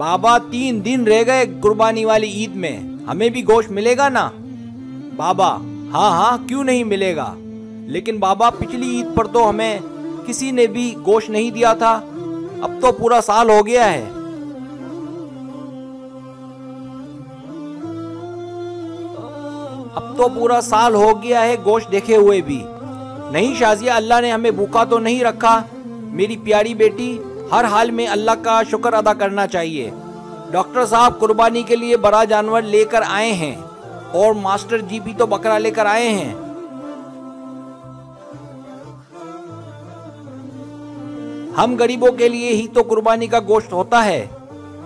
बाबा 3 दिन रह गए कुर्बानी वाली ईद में, हमें भी गोश्त मिलेगा ना? बाबा हाँ हाँ क्यों नहीं मिलेगा, लेकिन बाबा पिछली ईद पर तो हमें किसी ने भी गोश्त नहीं दिया था, अब तो पूरा साल हो गया है। अब तो पूरा साल हो गया है गोश्त देखे हुए भी। नहीं शाजिया, अल्लाह ने हमें भूखा तो नहीं रखा मेरी प्यारी बेटी, हर हाल में अल्लाह का शुक्र अदा करना चाहिए। डॉक्टर साहब कुर्बानी के लिए बड़ा जानवर लेकर आए हैं और मास्टर जी भी तो बकरा लेकर आए हैं। हम गरीबों के लिए ही तो कुर्बानी का गोश्त होता है,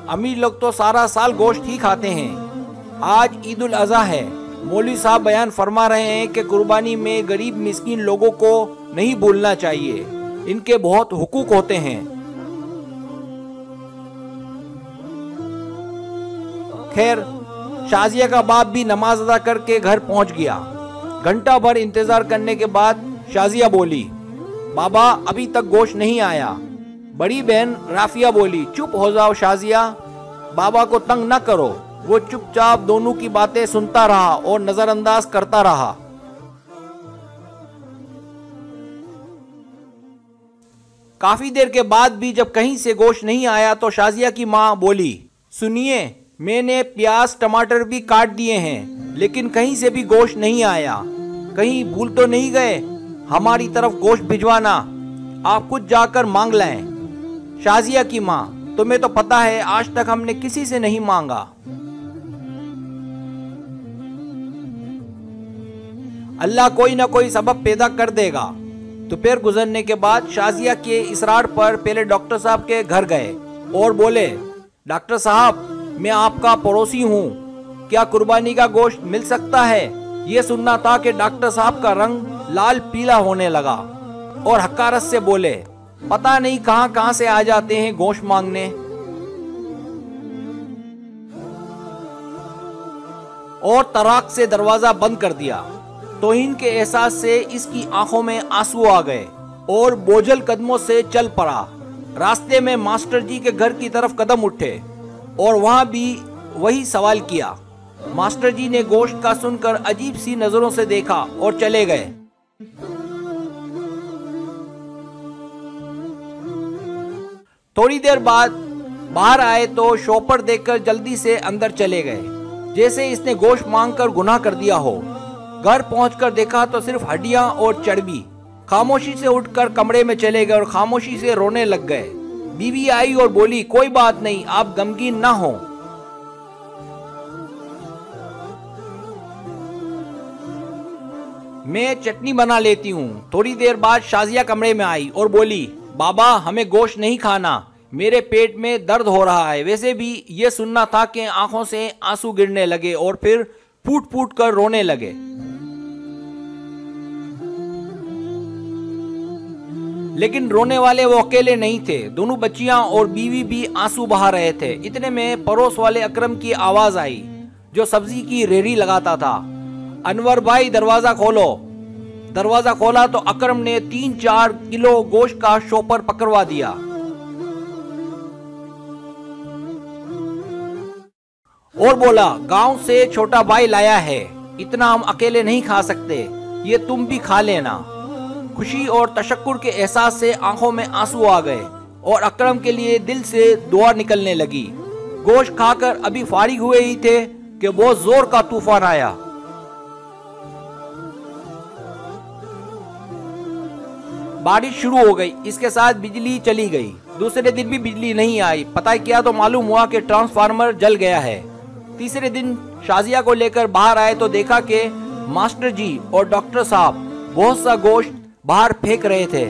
अमीर लोग तो सारा साल गोश्त ही खाते हैं। आज ईद उल अज़हा है, मौलवी साहब बयान फरमा रहे हैं कि कुर्बानी में गरीब मिस्कीन लोगों को नहीं भूलना चाहिए, इनके बहुत हुकूक होते हैं। खैर, शाजिया का बाप भी नमाज अदा करके घर पहुंच गया। घंटा भर इंतजार करने के बाद शाजिया बोली, बाबा अभी तक गोश्त नहीं आया। बड़ी बहन राफिया बोली, चुप हो जाओ शाजिया, बाबा को तंग न करो। वो चुपचाप दोनों की बातें सुनता रहा और नजरअंदाज करता रहा। काफी देर के बाद भी जब कहीं से गोश्त नहीं आया तो शाजिया की माँ बोली, सुनिए, मैंने प्याज टमाटर भी काट दिए हैं, लेकिन कहीं से भी गोश्त नहीं आया। कहीं भूल तो नहीं गए हमारी तरफ गोश्त भिजवाना? आप खुद जाकर मांग लाएं। शाजिया की माँ, तुम्हें तो पता है आज तक हमने किसी से नहीं मांगा। अल्लाह कोई ना कोई सबब पैदा कर देगा। दोपहर गुजरने के बाद शाजिया के इसरार पर पहले डॉक्टर साहब के घर गए और बोले, डॉक्टर साहब मैं आपका पड़ोसी हूँ, क्या कुर्बानी का गोश्त मिल सकता है? ये सुनना था कि डॉक्टर साहब का रंग लाल पीला होने लगा और हकारत से बोले, पता नहीं कहां कहां से आ जाते हैं गोश्त मांगने। और तराक से दरवाजा बंद कर दिया। तौहीन के एहसास से इसकी आंखों में आंसू आ गए और बोझल कदमों से चल पड़ा। रास्ते में मास्टर जी के घर की तरफ कदम उठे और वहां भी वही सवाल किया। मास्टर जी ने गोश्त का सुनकर अजीब सी नजरों से देखा और चले गए। थोड़ी देर बाद बाहर आए तो शॉपर देखकर जल्दी से अंदर चले गए, जैसे इसने गोश्त मांगकर गुनाह कर दिया हो। घर पहुंचकर देखा तो सिर्फ हड्डियां और चर्बी। खामोशी से उठकर कमरे में चले गए और खामोशी से रोने लग गए। बीवी आई और बोली, कोई बात नहीं, आप गमगीन ना हो। मैं चटनी बना लेती हूँ। थोड़ी देर बाद शाजिया कमरे में आई और बोली, बाबा हमें गोश्त नहीं खाना, मेरे पेट में दर्द हो रहा है। वैसे भी ये सुनना था कि आंखों से आंसू गिरने लगे और फिर फूट फूट कर रोने लगे। लेकिन रोने वाले वो अकेले नहीं थे, दोनों बच्चियां और बीवी भी आंसू बहा रहे थे। इतने में पड़ोस वाले अकरम की आवाज आई, जो सब्जी की रेहड़ी लगाता था। अनवर भाई दरवाजा खोलो। दरवाजा खोला तो अकरम ने 3-4 किलो गोश्त का शॉपर पकड़वा दिया और बोला, गांव से छोटा भाई लाया है, इतना हम अकेले नहीं खा सकते, ये तुम भी खा लेना। खुशी और तशक्कुर के एहसास से आंखों में आंसू आ गए और अकरम के लिए दिल से दुआ निकलने लगी। गोश्त खाकर अभी फारिग हुए ही थे कि बहुत जोर का तूफान आया। बारिश शुरू हो गई, इसके साथ बिजली चली गई। दूसरे दिन भी बिजली नहीं आई। पता किया तो मालूम हुआ कि ट्रांसफार्मर जल गया है। तीसरे दिन शाजिया को लेकर बाहर आए तो देखा कि मास्टर जी और डॉक्टर साहब बहुत सा गोश्त बाहर फेंक रहे थे।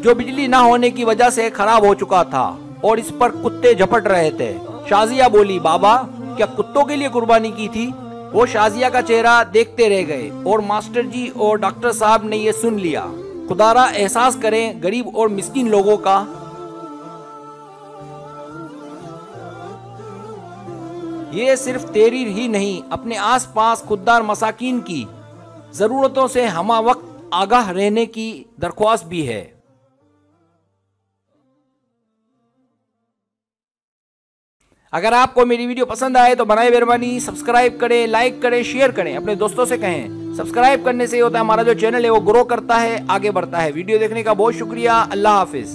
जो बिजली ना होने की वजह से खराब हो चुका था और इस पर कुत्ते झपट रहे थे। शाजिया बोली, बाबा क्या कुत्तों के लिए कुर्बानी की थी? वो शाजिया का चेहरा देखते रह गए और मास्टर जी और डॉक्टर साहब ने ये सुन लिया। खुदारा एहसास करें गरीब और मिस्कीन लोगों का। ये सिर्फ तेरी ही नहीं, अपने आसपास खुददार मसाकीन की ज़रूरतों से हमा वक्त आगाह रहने की दरख्वास्त भी है। अगर आपको मेरी वीडियो पसंद आए तो बनाए मेहरबानी सब्सक्राइब करें, लाइक करें, शेयर करें, अपने दोस्तों से कहें। सब्सक्राइब करने से होता है हमारा जो चैनल है वो ग्रो करता है, आगे बढ़ता है। वीडियो देखने का बहुत शुक्रिया। अल्लाह हाफिज।